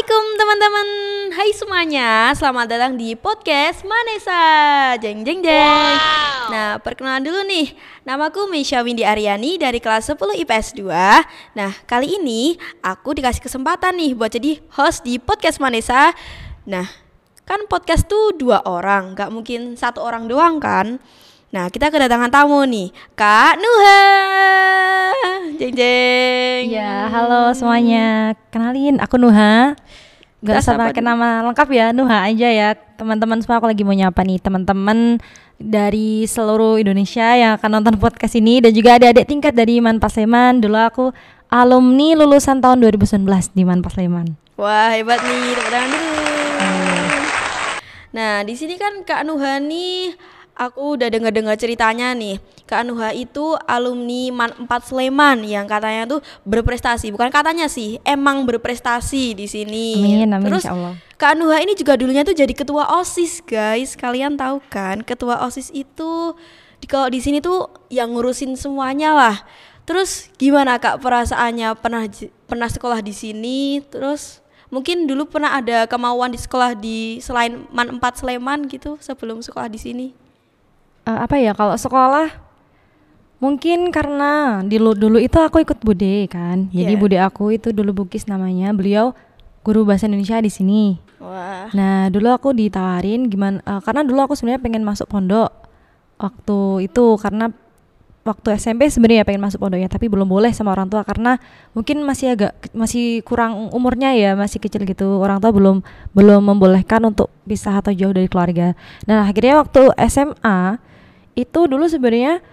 Assalamualaikum teman-teman. Hai semuanya, selamat datang di podcast Manesa. Jeng jeng jeng. Nah, perkenalan dulu nih. Namaku Meisha Windy Aryani dari kelas 10 IPS 2. Nah, kali ini aku dikasih kesempatan nih buat jadi host di podcast Manesa. Nah, kan podcast tuh 2 orang, gak mungkin 1 orang doang kan. Nah, kita kedatangan tamu nih, Kak Nuha. Jeng jeng. Ya, halo semuanya. Kenalin, aku Nuha. Gak usah pakai nama lengkap ya, Nuha aja ya. Teman-teman semua, aku lagi mau nyapa nih teman-teman dari seluruh Indonesia yang akan nonton podcast ini, dan juga adik-adik tingkat dari Manpa Sleman. Dulu aku alumni lulusan tahun 2019 di Manpa Sleman. Wah, hebat nih, tepuk tangan dulu. Nah, di sini kan Kak Nuha nih, aku udah dengar ceritanya nih. Kak Nuha itu alumni MAN 4 Sleman yang katanya tuh berprestasi. Bukan katanya sih, emang berprestasi di sini. Amin, Terus insyaallah. Kak Nuha ini juga dulunya tuh jadi ketua OSIS, guys. Kalian tahu kan, ketua OSIS itu kalau di sini tuh yang ngurusin semuanya lah. Terus gimana Kak perasaannya, pernah sekolah di sini, terus mungkin dulu pernah ada kemauan di sekolah di selain MAN 4 Sleman gitu sebelum sekolah di sini? Apa ya, kalau sekolah mungkin karena dulu itu aku ikut bude kan. Jadi bude aku itu dulu Bukis namanya. Beliau guru bahasa Indonesia di sini. Wah. Nah, dulu aku ditawarin gimana, karena dulu aku sebenarnya pengen masuk pondok waktu itu, karena waktu SMP sebenarnya pengen masuk pondoknya, tapi belum boleh sama orang tua karena mungkin masih kurang umurnya ya, masih kecil gitu. Orang tua belum membolehkan untuk pisah atau jauh dari keluarga. Nah, akhirnya waktu SMA itu dulu sebenarnya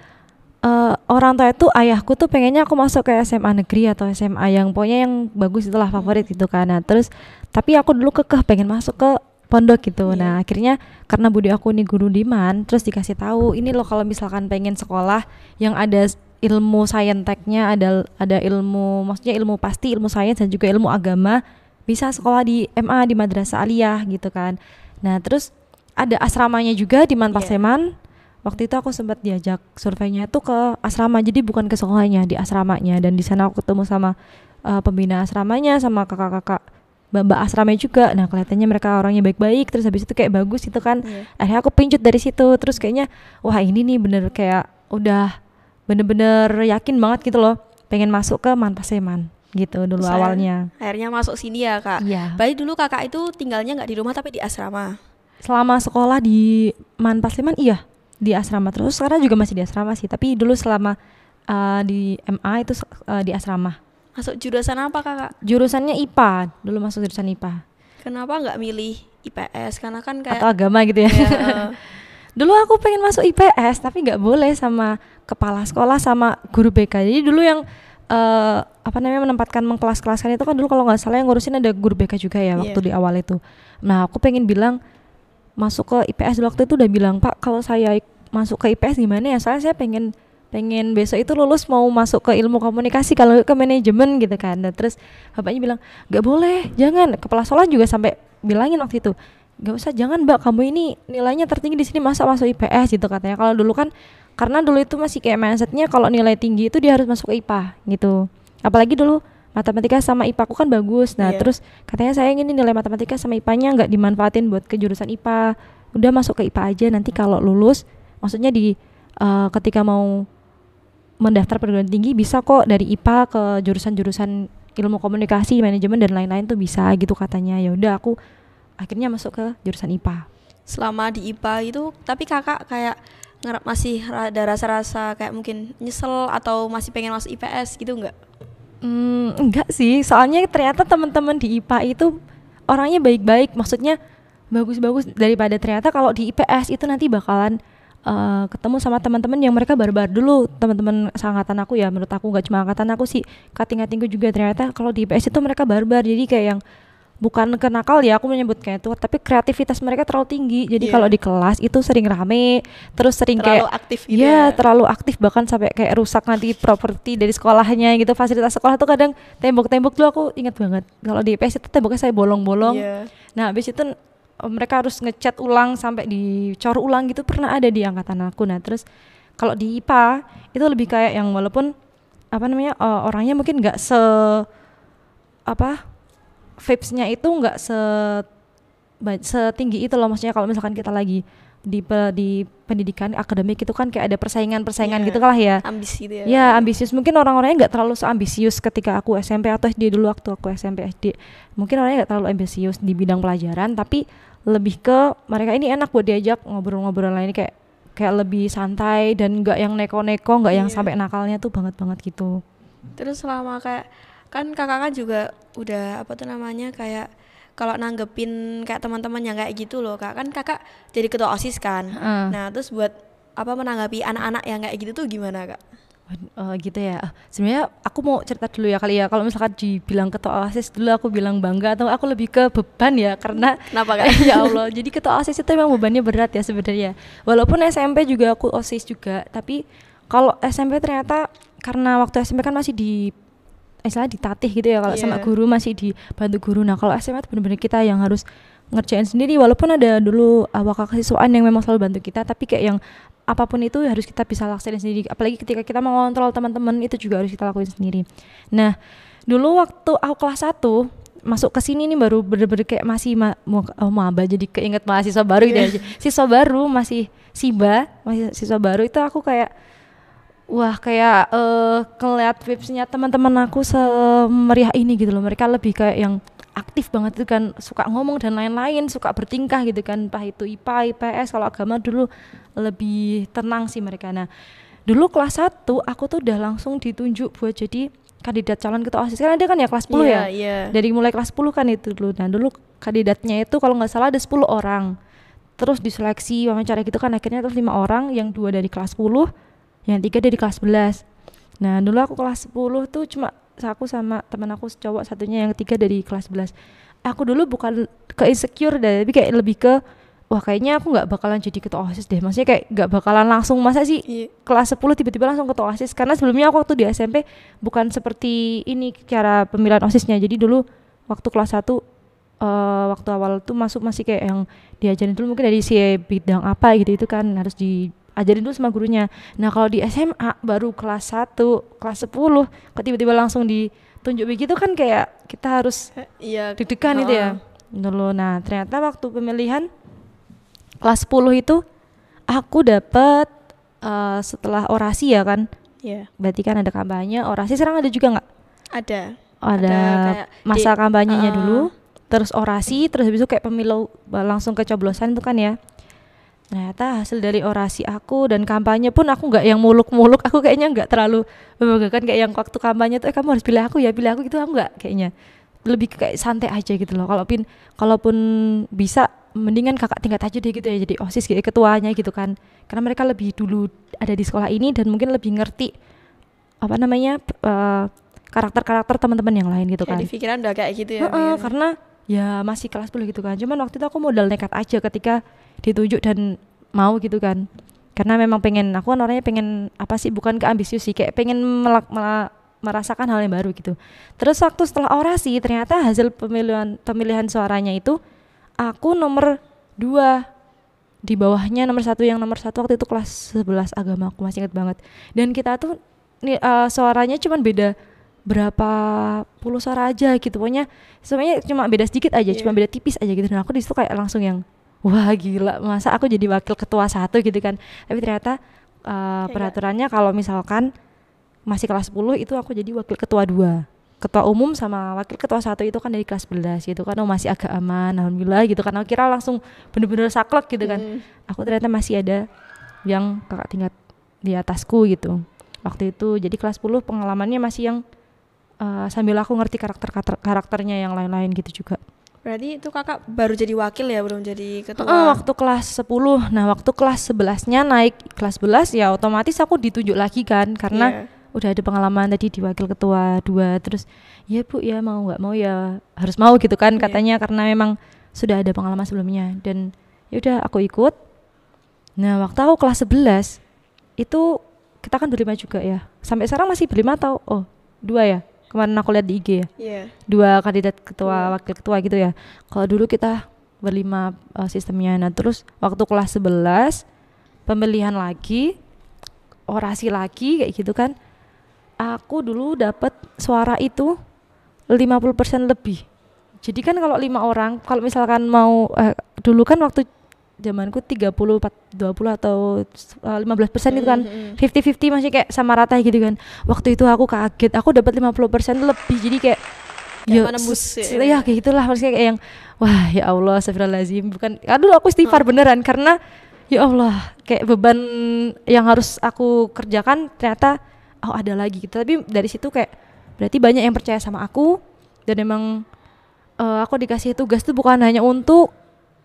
orang tua itu, ayahku tuh pengennya aku masuk ke SMA negeri atau SMA yang pokoknya yang bagus, itulah favorit gitu kan. Nah, terus tapi aku dulu kekeh pengen masuk ke pondok gitu. Nah, akhirnya karena bude aku nih guru di MAN, terus dikasih tahu ini loh, kalau misalkan pengen sekolah yang ada ilmu sainteknya, ada ilmu, maksudnya ilmu pasti, ilmu sains dan juga ilmu agama, bisa sekolah di MA, di Madrasah Aliyah gitu kan. Nah, terus ada asramanya juga di MAN Paseman. Waktu itu aku sempat diajak surveinya itu ke asrama, jadi bukan ke sekolahnya, di asramanya. Dan di sana aku ketemu sama pembina asramanya, sama kakak-kakak mbak asramanya juga. Nah, kelihatannya mereka orangnya baik-baik, terus habis itu kayak bagus itu kan. Akhirnya aku pincut dari situ, terus kayaknya wah ini nih bener, kayak udah bener-bener yakin banget gitu loh, pengen masuk ke MAN Paseman gitu dulu awalnya. Akhirnya masuk sini ya Kak. Iya. Berarti dulu kakak itu tinggalnya nggak di rumah tapi di asrama. Selama sekolah di MAN Paseman iya di asrama, terus sekarang juga masih di asrama sih, tapi dulu selama di MA itu di asrama. Masuk jurusan apa Kakak? Jurusannya IPA, dulu masuk jurusan IPA. Kenapa nggak milih IPS? Karena kan kayak atau agama gitu ya. Dulu aku pengen masuk IPS tapi nggak boleh sama kepala sekolah sama guru BK. Jadi dulu yang menempatkan mengkelas-kelaskan itu kan dulu kalau nggak salah yang ngurusin ada guru BK juga ya waktu di awal itu. Nah, aku pengen bilang masuk ke IPS dulu, waktu itu udah bilang, Pak kalau saya masuk ke IPS gimana ya, soalnya saya pengen besok itu lulus mau masuk ke ilmu komunikasi, kalau ke manajemen gitu kan. Dan terus bapaknya bilang gak boleh, jangan. Kepala sekolah juga sampai bilangin waktu itu, gak usah, jangan Mbak, kamu ini nilainya tertinggi di sini, masa masuk IPS gitu katanya. Kalau dulu kan, karena dulu itu masih kayak mindsetnya kalau nilai tinggi itu dia harus masuk ke IPA gitu. Apalagi dulu matematika sama IPA aku kan bagus. Nah, terus katanya saya ingin nilai matematika sama IPA-nya nggak dimanfaatin buat ke jurusan IPA. Udah masuk ke IPA aja, nanti kalau lulus, maksudnya ketika mau mendaftar perguruan tinggi bisa kok dari IPA ke jurusan-jurusan ilmu komunikasi, manajemen dan lain-lain tuh bisa gitu katanya. Ya udah, aku akhirnya masuk ke jurusan IPA. Selama di IPA itu, tapi kakak kayak masih ada rasa-rasa kayak mungkin nyesel atau masih pengen masuk IPS gitu nggak? Enggak sih, soalnya ternyata teman-teman di IPA itu orangnya baik-baik, maksudnya bagus-bagus, daripada ternyata kalau di IPS itu nanti bakalan ketemu sama teman-teman yang mereka barbar dulu, teman-teman seangkatan aku ya, menurut aku nggak cuma angkatan aku sih, kating-katingku juga ternyata kalau di IPS itu mereka barbar, jadi kayak yang bukan kenakal ya aku menyebut kayak itu, tapi kreativitas mereka terlalu tinggi. Jadi kalau di kelas itu sering rame, terus sering terlalu kayak aktif gitu ya, terlalu aktif, bahkan sampai kayak rusak nanti properti dari sekolahnya gitu. Fasilitas sekolah tuh kadang tembok-tembok tuh aku inget banget, kalau di IPS itu temboknya saya bolong-bolong. Nah, habis itu mereka harus ngecat ulang sampai dicor ulang gitu, pernah ada di angkatan aku. Nah, terus kalau di IPA itu lebih kayak yang walaupun orangnya mungkin nggak vibes-nya itu nggak setinggi itu loh, maksudnya kalau misalkan kita lagi di pendidikan akademik itu kan kayak ada persaingan gitu lah ya. Ambisi gitu ya. Ya ambisius, mungkin orang-orangnya nggak terlalu ambisius ketika aku SMP atau SD dulu. Waktu aku SMP SD mungkin orangnya nggak terlalu ambisius di bidang pelajaran, tapi lebih ke mereka ini enak buat diajak ngobrol-ngobrol lain, kayak lebih santai dan nggak yang neko-neko, nggak yang sampai nakalnya tuh banget gitu. Terus selama kayak kan kakak kan juga udah apa tuh namanya kayak kalau nanggepin kayak teman-teman yang kayak gitu loh kak, kan kakak jadi ketua OSIS kan. Nah terus buat apa menanggapi anak-anak yang kayak gitu tuh gimana kak? Gitu ya. Sebenarnya aku mau cerita dulu ya kali ya. Kalau misalkan dibilang ketua OSIS dulu aku bilang bangga, atau aku lebih ke beban ya, karena kenapa kak? ya Allah. Jadi ketua OSIS itu emang bebannya berat ya sebenarnya. Walaupun SMP juga aku OSIS juga, tapi kalau SMP ternyata karena waktu SMP kan masih ditatih gitu ya, kalau sama guru masih dibantu guru. Nah kalau SMA itu benar-benar kita yang harus ngerjain sendiri, walaupun ada dulu wakil kesiswaan yang memang selalu bantu kita, tapi kayak yang apapun itu harus kita bisa laksanain sendiri, apalagi ketika kita mengontrol teman-teman itu juga harus kita lakuin sendiri. Nah dulu waktu aku kelas 1 masuk ke sini nih baru bener-bener kayak masih maba, jadi keinget mahasiswa baru gitu aja. Siswa baru masih siswa baru itu aku kayak wah kayak ngeliat vibes-nya teman-teman aku semeriah ini gitu loh. Mereka lebih kayak yang aktif banget itu kan, suka ngomong dan lain-lain, suka bertingkah gitu kan, entah itu IPA, IPS. Kalau agama dulu lebih tenang sih mereka. Nah dulu kelas 1 aku tuh udah langsung ditunjuk buat jadi kandidat calon ketua OSIS, kan ada kan ya kelas 10 ya. Dari mulai kelas 10 kan itu dulu. Nah dulu kandidatnya itu kalau nggak salah ada 10 orang, terus diseleksi wawancara gitu kan, akhirnya terus 5 orang, yang 2 dari kelas 10, yang 3 dari kelas 11. Nah dulu aku kelas 10 tuh cuma aku sama teman aku cowok satunya, yang 3 dari kelas 11. Aku dulu bukan ke insecure deh, tapi kayak lebih ke wah kayaknya aku gak bakalan jadi ketua OSIS deh. Maksudnya kayak gak bakalan langsung, masa sih kelas 10 tiba-tiba langsung ketua OSIS. Karena sebelumnya aku waktu di SMP bukan seperti ini cara pemilihan OSISnya. Jadi dulu waktu kelas 1 waktu awal tuh masuk masih kayak yang diajarin dulu mungkin dari si bidang apa gitu, itu kan harus diajarin dulu sama gurunya. Nah kalau di SMA baru kelas 1, kelas 10 kok tiba-tiba langsung ditunjuk begitu kan, kayak kita harus deg-degan itu ya dulu. Nah ternyata waktu pemilihan kelas 10 itu aku dapet setelah orasi ya kan, berarti kan ada kampanye, orasi. Sekarang ada juga nggak? Ada masa kampanyenya dulu, terus orasi, terus habis itu kayak pemilu langsung ke coblosan itu kan ya. Ternyata hasil dari orasi aku dan kampanye pun aku nggak yang muluk-muluk, aku kayaknya nggak terlalu membanggakan kayak yang waktu kampanye tuh kamu harus pilih aku gitu, aku nggak, kayaknya lebih kayak santai aja gitu loh. Kalaupun bisa mendingan kakak tingkat aja deh gitu ya, jadi OSIS gitu, ketuanya gitu kan, karena mereka lebih dulu ada di sekolah ini dan mungkin lebih ngerti apa namanya karakter teman-teman yang lain gitu kan. Di pikiran udah kayak gitu ya. Karena ya masih kelas 10 gitu kan. Cuman waktu itu aku modal nekat aja ketika ditunjuk dan mau gitu kan, karena memang aku kan orangnya pengen apa sih, bukan keambisius sih, kayak pengen merasakan hal yang baru gitu. Terus waktu setelah orasi ternyata hasil pemilihan suaranya itu aku nomor 2, di bawahnya nomor 1. Yang nomor 1 waktu itu kelas 11 agama, aku masih ingat banget. Dan kita tuh suaranya cuman beda berapa puluh suara aja gitu, pokoknya semuanya cuma beda sedikit aja, cuma beda tipis aja gitu. Dan aku disitu kayak langsung yang wah gila, masa aku jadi wakil ketua 1 gitu kan. Tapi ternyata peraturannya kalau misalkan masih kelas 10 itu aku jadi wakil ketua 2. Ketua umum sama wakil ketua 1 itu kan dari kelas 11 gitu kan. Masih agak aman alhamdulillah gitu kan. Aku kira langsung bener-bener saklek gitu kan. Aku ternyata masih ada yang kakak tingkat di atasku gitu waktu itu. Jadi kelas 10 pengalamannya masih yang sambil aku ngerti karakternya yang lain-lain gitu juga. Berarti itu kakak baru jadi wakil ya, belum jadi ketua? Waktu kelas 10. Nah waktu kelas 11-nya naik kelas 11 ya otomatis aku ditunjuk lagi kan, karena udah ada pengalaman tadi di wakil ketua 2. Terus ya bu ya mau nggak mau ya harus mau gitu kan katanya, karena memang sudah ada pengalaman sebelumnya. Dan ya udah aku ikut. Nah waktu aku kelas 11 itu kita kan berlima juga ya, sampai sekarang masih berlima atau 2 ya, kemarin aku lihat di IG ya, 2 kandidat ketua wakil ketua gitu ya. Kalau dulu kita berlima sistemnya. Nah terus waktu kelas 11 pemilihan lagi, orasi lagi kayak gitu kan, aku dulu dapat suara itu 50% lebih Jadi kan kalau 5 orang, kalau misalkan mau dulu kan waktu zamanku 30-20 atau 15% itu kan 50-50 masih kayak sama rata gitu kan. Waktu itu aku kaget, aku dapat 50% lebih, jadi kayak menembus ya kayak gitulah, maksudnya kayak yang wah ya Allah astagfirullahaladzim, bukan aduh aku istighfar beneran, karena ya Allah kayak beban yang harus aku kerjakan ternyata ada lagi gitu. Tapi dari situ kayak berarti banyak yang percaya sama aku, dan emang aku dikasih tugas tuh bukan hanya untuk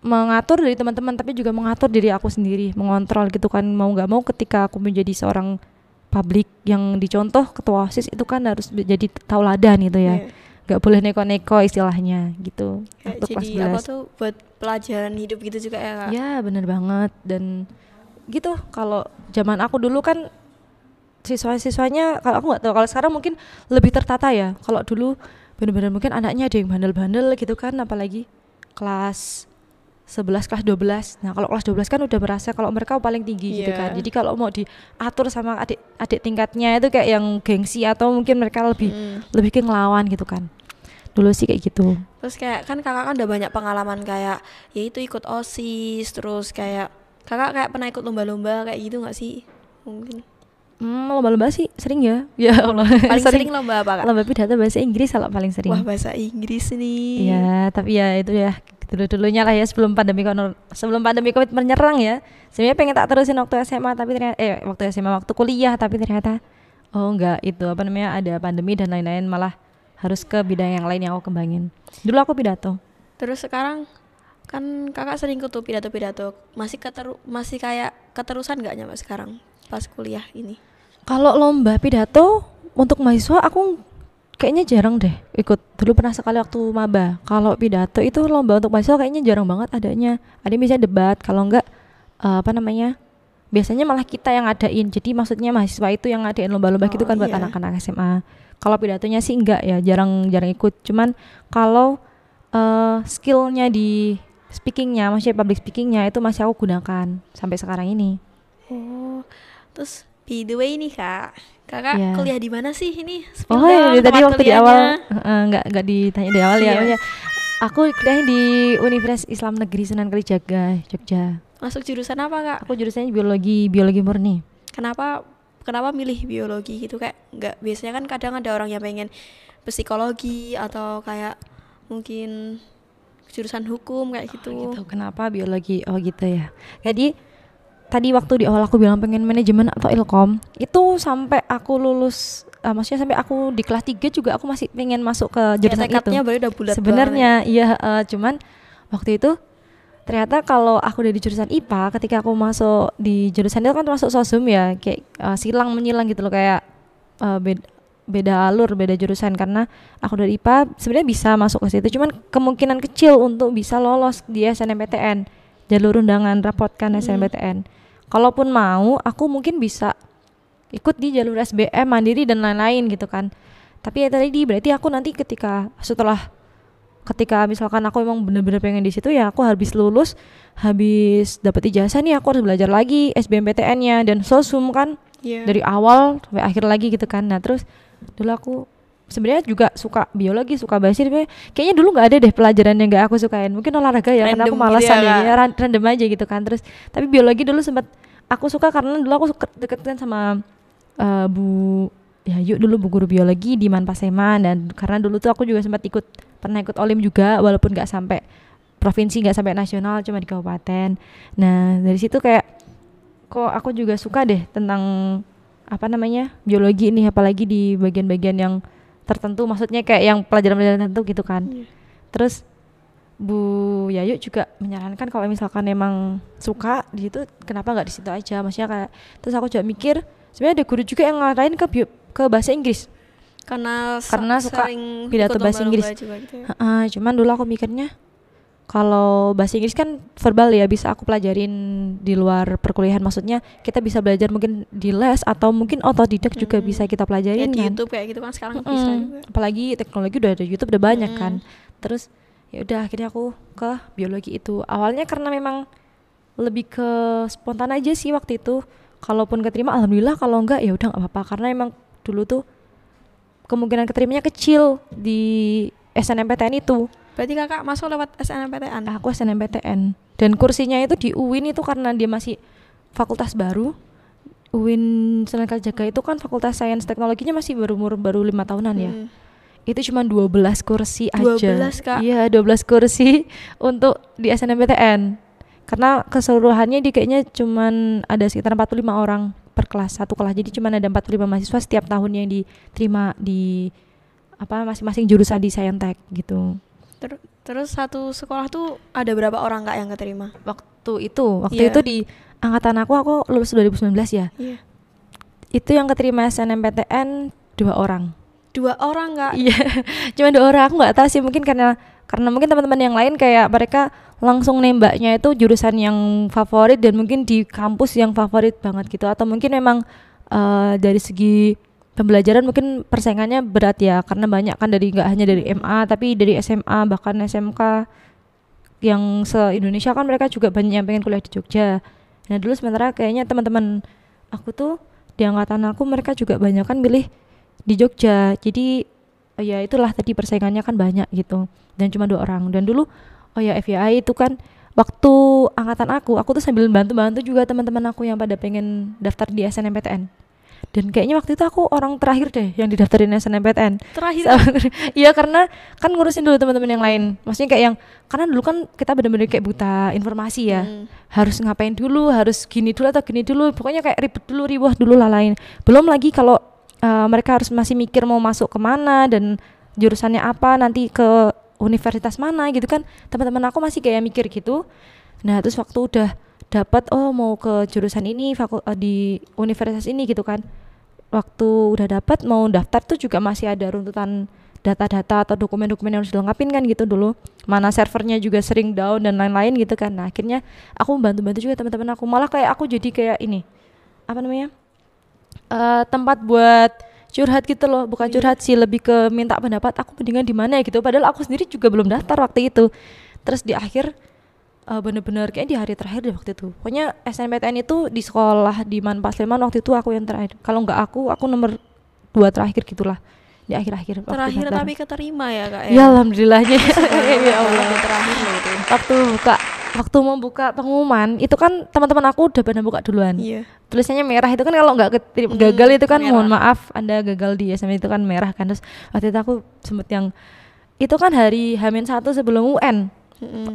mengatur dari teman-teman, tapi juga mengatur diri aku sendiri, mengontrol gitu kan. Mau nggak mau ketika aku menjadi seorang publik yang dicontoh, ketua OSIS itu kan harus jadi tauladan gitu ya. Nggak boleh neko-neko istilahnya gitu. Untuk jadi apa tuh buat pelajaran hidup gitu juga ya Kak? Ya benar banget. Dan gitu, kalau zaman aku dulu kan siswa-siswanya, kalau aku nggak tahu, kalau sekarang mungkin lebih tertata ya. Kalau dulu benar-benar mungkin anaknya ada yang bandel-bandel gitu kan, apalagi kelas 11, kelas 12. Nah kalau kelas 12 kan udah merasa kalau mereka paling tinggi gitu kan. Jadi kalau mau diatur sama adik tingkatnya itu kayak yang gengsi, atau mungkin mereka lebih ke ngelawan gitu kan. Dulu sih kayak gitu. Terus kayak kan kakak kan udah banyak pengalaman kayak ya itu ikut OSIS, terus kayak kakak kayak pernah ikut lomba-lomba kayak gitu gak sih? Mungkin lomba-lomba sih sering ya. Ya Allah. Paling sering lomba apa Kak? Lomba pidato bahasa Inggris kalau paling sering. Wah, bahasa Inggris nih. Ya tapi ya itu ya dulu-dulunya lah ya, sebelum pandemi Covid menyerang ya. Sebenarnya pengen tak terusin waktu SMA, tapi ternyata waktu kuliah, tapi ternyata enggak, itu apa namanya, ada pandemi dan lain-lain, malah harus ke bidang yang lain yang aku kembangin. Dulu aku pidato. Terus sekarang kan kakak sering ikut tuh pidato, masih kayak keterusan nggak nyampe sekarang pas kuliah ini? Kalau lomba pidato untuk mahasiswa aku kayaknya jarang deh ikut. Dulu pernah sekali waktu maba. Kalau pidato itu lomba untuk mahasiswa kayaknya jarang banget adanya. Ada misalnya debat, kalau enggak biasanya malah kita yang adain. Jadi maksudnya mahasiswa itu yang ngadain lomba-lomba gitu kan buat anak-anak SMA. Kalau pidatonya sih enggak ya, jarang ikut. Cuman kalau skillnya di speakingnya, maksudnya public speakingnya itu masih aku gunakan sampai sekarang ini. Terus by the way nih kakak kuliah di mana sih ini? Tadi waktu di awal nggak ditanya di awal ya. Aku kuliah di Universitas Islam Negeri Sunan Kalijaga, Jogja. Masuk jurusan apa Kak? Aku jurusannya biologi murni. Kenapa milih biologi gitu? Kayak nggak, biasanya kan kadang ada orang yang pengen psikologi atau kayak mungkin jurusan hukum kayak gitu. Kenapa biologi? Gitu ya. Jadi tadi waktu di awal aku bilang pengen manajemen atau ilkom, itu sampai aku lulus, maksudnya sampai aku di kelas 3 juga aku masih pengen masuk ke jurusan itu. Udah bulat sebenarnya iya, cuman waktu itu ternyata kalau aku udah di jurusan IPA, ketika aku masuk di jurusan itu kan masuk sosum ya, kayak silang menyilang gitu loh, kayak beda alur, beda jurusan. Karena aku dari IPA sebenarnya bisa masuk ke situ, cuman kemungkinan kecil untuk bisa lolos di SNMPTN, jalur undangan rapotkan SNMPTN. Kalaupun mau, aku mungkin bisa ikut di jalur SBM mandiri dan lain-lain gitu kan. Tapi ya tadi berarti aku nanti ketika misalkan aku emang bener-bener pengen di situ, ya aku habis lulus, habis dapat ijazah nih, aku harus belajar lagi SBMPTN-nya dan sosum kan, dari awal sampai akhir lagi gitu kan. Nah terus dulu aku sebenarnya juga suka biologi, suka bahasa, kayaknya dulu nggak ada deh pelajaran yang nggak aku sukain. Mungkin olahraga ya, karena aku malasan gitu ya, random aja gitu kan. Terus tapi biologi dulu sempat aku suka karena dulu aku deketan sama Bu Yayu, dulu bu guru biologi di Manpasema. Dan karena dulu tuh aku juga sempat pernah ikut olim juga, walaupun nggak sampai provinsi, nggak sampai nasional, cuma di kabupaten. Nah dari situ kayak kok aku juga suka deh tentang biologi ini, apalagi di bagian-bagian yang tertentu, maksudnya kayak yang pelajaran-pelajaran tertentu gitu kan. Terus Bu Yayu juga menyarankan kalau misalkan emang suka di situ, kenapa nggak di situ aja, maksudnya kayak. Terus aku juga mikir sebenarnya ada guru juga yang ngarahin ke bahasa Inggris karena suka pidato bahasa Inggris gitu ya. Cuman dulu aku mikirnya kalau bahasa Inggris kan verbal ya, bisa aku pelajarin di luar perkuliahan, maksudnya kita bisa belajar mungkin di les atau mungkin otodidak juga bisa kita pelajarin di kan. YouTube kayak gitu kan sekarang bisa juga. Apalagi teknologi udah ada YouTube, udah banyak kan. Terus ya udah akhirnya aku ke biologi itu. Awalnya karena memang lebih ke spontan aja sih waktu itu. Kalaupun keterima alhamdulillah, kalau enggak ya udah nggak apa-apa, karena emang dulu tuh kemungkinan keterimanya kecil di SNMPTN itu. Berarti kakak masuk lewat SNMPTN? Aku SNMPTN. Dan kursinya itu di UIN itu karena dia masih fakultas baru. UIN Sunan Kalijaga itu kan fakultas sains teknologinya masih baru 5 tahunan ya. Itu cuma 12 kursi 12, aja. Kak? Iya, 12 kursi untuk di SNMPTN. Karena keseluruhannya di kayaknya cuman ada sekitar 45 orang per kelas, satu kelas. Jadi cuma ada 45 mahasiswa setiap tahun yang diterima di masing-masing jurusan di Saintek gitu. Terus satu sekolah tuh ada berapa orang Kak yang keterima? Waktu itu di angkatan aku lulus 2019 ya. Iya. Itu yang keterima SNMPTN 2 orang. 2 orang Kak? Iya, cuma 2 orang. Aku nggak tahu sih, mungkin karena mungkin teman-teman yang lain kayak mereka langsung nembaknya itu jurusan yang favorit dan mungkin di kampus yang favorit banget gitu, atau mungkin memang dari segi pembelajaran mungkin persaingannya berat ya, karena banyak kan nggak hanya dari MA tapi dari SMA bahkan SMK yang se-Indonesia kan mereka juga banyak yang pengen kuliah di Jogja. Nah dulu sementara kayaknya teman-teman aku tuh di angkatan aku mereka juga banyak kan milih di Jogja, jadi ya itulah tadi persaingannya kan banyak gitu, dan cuma 2 orang. Dan dulu FYI itu kan waktu angkatan aku tuh sambil bantu-bantu juga teman-teman aku yang pada pengen daftar di SNMPTN. Dan kayaknya waktu itu aku orang terakhir deh yang didaftarin SNMPTN. Terakhir? Iya, karena kan ngurusin dulu teman-teman yang lain. Maksudnya kayak yang, karena dulu kan kita benar-benar kayak buta informasi ya. Harus ngapain dulu, harus gini dulu atau gini dulu. Pokoknya kayak ribet dulu, riwah dulu lah lain. Belum lagi kalau mereka harus masih mikir mau masuk kemana dan jurusannya apa, nanti ke universitas mana gitu kan. Teman-teman aku masih kayak mikir gitu. Nah terus waktu udah dapat mau ke jurusan ini di universitas ini gitu kan, waktu udah dapat mau daftar tuh juga masih ada runtutan data-data atau dokumen-dokumen yang harus dilengkapin kan gitu dulu, mana servernya juga sering down dan lain-lain gitu kan. Nah akhirnya aku bantu-bantu juga teman-teman aku, malah kayak aku jadi kayak ini tempat buat curhat gitu loh, bukan curhat sih, lebih ke minta pendapat aku mendingan di mana ya gitu, padahal aku sendiri juga belum daftar waktu itu. Terus di akhir bener-bener kayak di hari terakhir deh waktu itu, pokoknya SNMPTN itu di sekolah di Manpas Sleman waktu itu aku yang terakhir, kalau nggak aku nomor 2 terakhir gitulah di akhir-akhir terakhir. Tapi keterima ya Kak ya alhamdulillahnya. Ya Allah, terakhir loh itu. Waktu mau buka pengumuman itu kan teman-teman aku udah pada buka duluan. Iya. Tulisannya merah itu kan, kalau nggak gagal itu kan merah. Mohon maaf Anda gagal di SMA itu kan merah kan. Terus waktu itu aku sempet yang itu kan hari H-1 sebelum UN.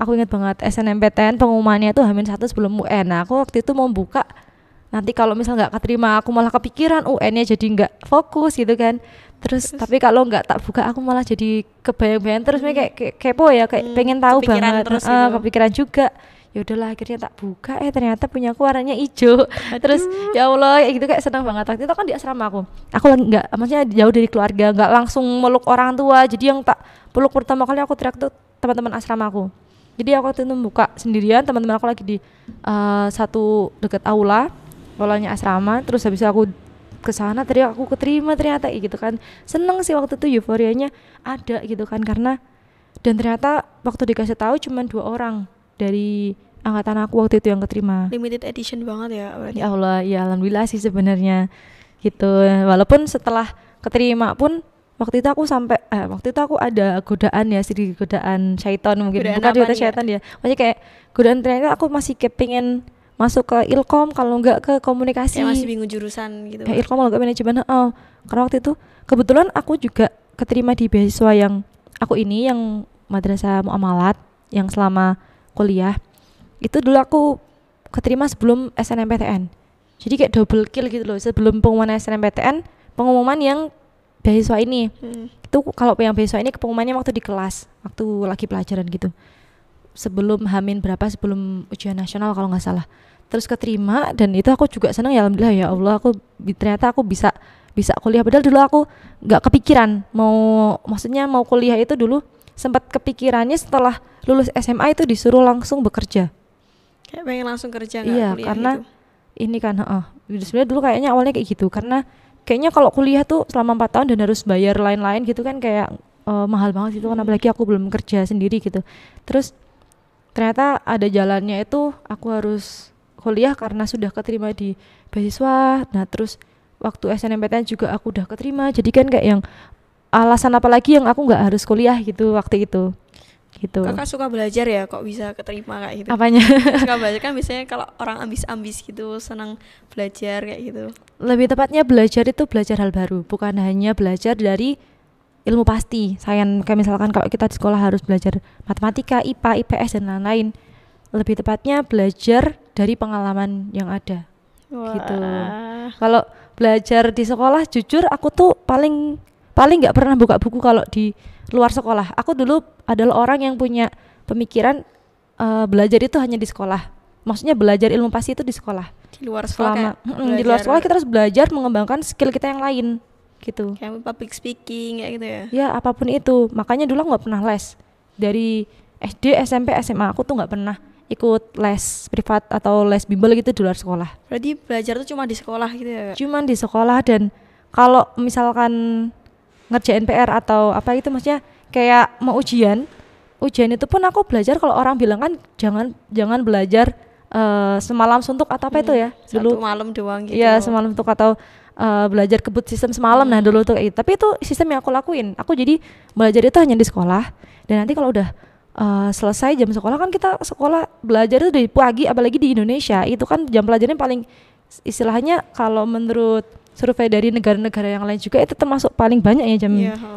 Aku ingat banget SNMPTN pengumumannya tuh H-1 sebelum UN. Nah aku waktu itu mau buka, nanti kalau misal nggak keterima aku malah kepikiran UN-nya jadi nggak fokus gitu kan. Terus tapi kalau nggak tak buka aku malah jadi kebayang-bayang terus, kayak kepo ya, kayak pengen tahu kepikiran banget terus gitu. Kepikiran juga. Ya udahlah akhirnya tak buka, ternyata punya aku warnanya hijau. Terus ya Allah kayak gitu, kayak senang banget. Waktu itu kan di asrama aku lagi nggak, maksudnya jauh dari keluarga, nggak langsung meluk orang tua, jadi yang tak peluk pertama kali aku teriak tuh teman-teman asrama aku. Jadi aku waktu itu buka sendirian, teman-teman aku lagi di satu dekat aulanya asrama. Terus habis itu aku ke sana, teriak aku keterima ternyata gitu kan. Seneng sih waktu itu, euforianya ada gitu kan, karena dan ternyata waktu dikasih tahu cuma 2 orang dari angkatan aku waktu itu yang keterima. Limited edition banget ya berarti. Ya Allah, ya alhamdulillah sih sebenarnya gitu. Walaupun setelah keterima pun waktu itu aku ada godaan ya, sedikit godaan syaitan mungkin. Bukan godaan syaitan ya. Maksudnya kayak godaan, ternyata aku masih kayak pengen masuk ke Ilkom, kalau enggak ke komunikasi. Masih bingung jurusan gitu. Kayak Ilkom kalau enggak manajemen. Karena waktu itu kebetulan aku juga keterima di beasiswa yang Madrasah Muamalat yang selama kuliah. Itu dulu aku keterima sebelum SNMPTN. Jadi kayak double kill gitu loh, sebelum pengumuman SNMPTN, pengumuman yang beasiswa ini. Itu kalau yang beasiswa ini pengumumannya waktu di kelas, waktu lagi pelajaran gitu. Sebelum sebelum ujian nasional kalau nggak salah. Terus keterima, dan itu aku juga senang ya, alhamdulillah ya Allah, ternyata aku bisa kuliah. Padahal dulu aku nggak kepikiran mau kuliah itu. Dulu sempat kepikirannya setelah lulus SMA itu disuruh langsung bekerja. Kayak pengen langsung kerja nggak kuliah karena gitu. Ini kan sebenarnya dulu kayaknya awalnya kayak gitu, karena kayaknya kalau kuliah tuh selama 4 tahun dan harus bayar lain-lain gitu kan, kayak mahal banget gitu kan, apalagi aku belum kerja sendiri gitu. Terus ternyata ada jalannya, itu aku harus kuliah karena sudah keterima di beasiswa. Nah terus waktu SNMPTN juga aku udah keterima, jadi kan kayak yang alasan apa lagi yang aku nggak harus kuliah gitu waktu itu gitu. Kakak suka belajar ya, kok bisa keterima kayak gitu? Apanya? Suka belajar kan biasanya kalau orang ambis-ambis gitu, senang belajar kayak gitu. Lebih tepatnya belajar itu belajar hal baru, bukan hanya belajar dari ilmu pasti. Kayak misalkan kalau kita di sekolah harus belajar matematika, IPA, IPS dan lain-lain. Lebih tepatnya belajar dari pengalaman yang ada. Wah. Gitu. Kalau belajar di sekolah, jujur aku tuh paling nggak pernah buka buku kalau di luar sekolah. Aku dulu adalah orang yang punya pemikiran belajar itu hanya di sekolah. Maksudnya belajar ilmu pasti itu di sekolah. Di luar sekolah Di luar sekolah kita harus belajar mengembangkan skill kita yang lain gitu. Kayak public speaking kayak gitu ya. Ya apapun itu. Makanya dulu nggak pernah les. Dari SD, SMP, SMA aku tuh nggak pernah ikut les privat atau les bimbel gitu di luar sekolah. Berarti belajar tuh cuma di sekolah gitu ya, Kak? Cuman di sekolah, dan kalau misalkan ngerjain PR atau apa gitu, maksudnya kayak mau ujian itu pun aku belajar. Kalau orang bilang kan jangan belajar semalam suntuk atau apa itu ya dulu. Satu malam doang gitu. Iya, semalam suntuk atau belajar kebut sistem semalam. Nah dulu tuh kayak gitu. Tapi itu sistem yang aku lakuin. Aku jadi belajar itu hanya di sekolah, dan nanti kalau udah selesai jam sekolah, kan kita sekolah belajar itu dari pagi, apalagi di Indonesia itu kan jam pelajarannya paling, istilahnya kalau menurut survei dari negara-negara yang lain juga itu termasuk paling banyak ya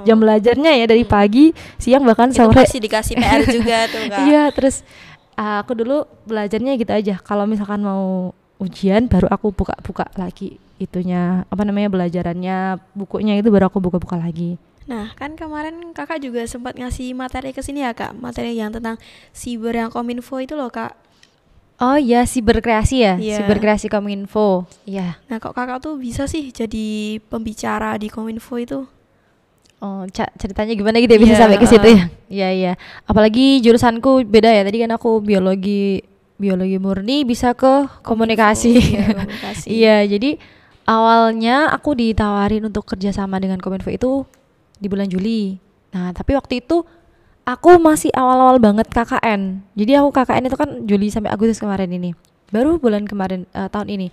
jam belajarnya ya, dari pagi, siang, bahkan itu sore. masih dikasih PR juga tuh, Kak. Iya, terus aku dulu belajarnya gitu aja. Kalau misalkan mau ujian baru aku buka-buka lagi itunya, apa namanya, belajarannya, bukunya itu baru aku buka-buka lagi. Nah, kan kemarin Kakak juga sempat ngasih materi ke sini ya, Kak. Materi yang tentang siber yang Kominfo itu loh, Kak. Oh iya, siberkreasi ya, Iya. siberkreasi Kominfo. Iya. Nah, kok Kakak tuh bisa sih jadi pembicara di Kominfo itu? Oh, ceritanya gimana gitu ya bisa Iya, sampai ke situ ya? Iya iya. Apalagi jurusanku beda ya. Tadi kan aku biologi murni, bisa ke komunikasi. Iya, komunikasi. Iya, jadi awalnya aku ditawarin untuk kerjasama dengan Kominfo itu di bulan Juli. Nah, tapi waktu itu aku masih awal-awal banget KKN. Jadi aku KKN itu kan Juli sampai Agustus kemarin ini. Baru bulan kemarin tahun ini.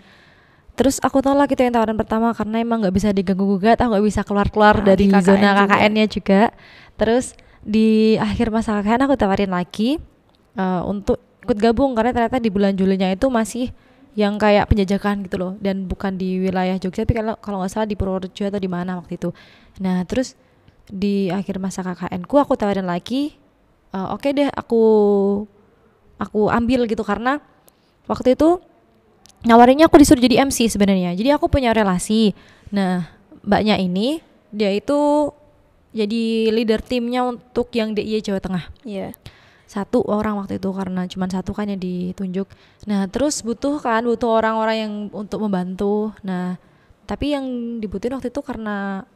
Terus aku tolak itu yang tawaran pertama karena emang nggak bisa diganggu-gugat, aku nggak bisa keluar-keluar dari di KKN zona juga. KKN-nya juga. Terus di akhir masa KKN aku tawarin lagi untuk ikut gabung, karena ternyata di bulan Julinya itu masih yang kayak penjajakan gitu loh, dan bukan di wilayah Jogja, tapi kalau nggak salah di Purworejo atau di mana waktu itu. Nah terus di akhir masa KKN ku aku tawarin lagi, oke deh aku ambil gitu, karena waktu itu nawarinnya aku disuruh jadi MC sebenarnya. Jadi aku punya relasi. Nah, mbaknya ini dia itu jadi leader timnya untuk yang DIY Jawa Tengah. Iya. 1 orang waktu itu, karena cuma 1 kan yang ditunjuk. Nah, terus butuh orang-orang yang untuk membantu. Nah, tapi yang dibutuhin waktu itu karena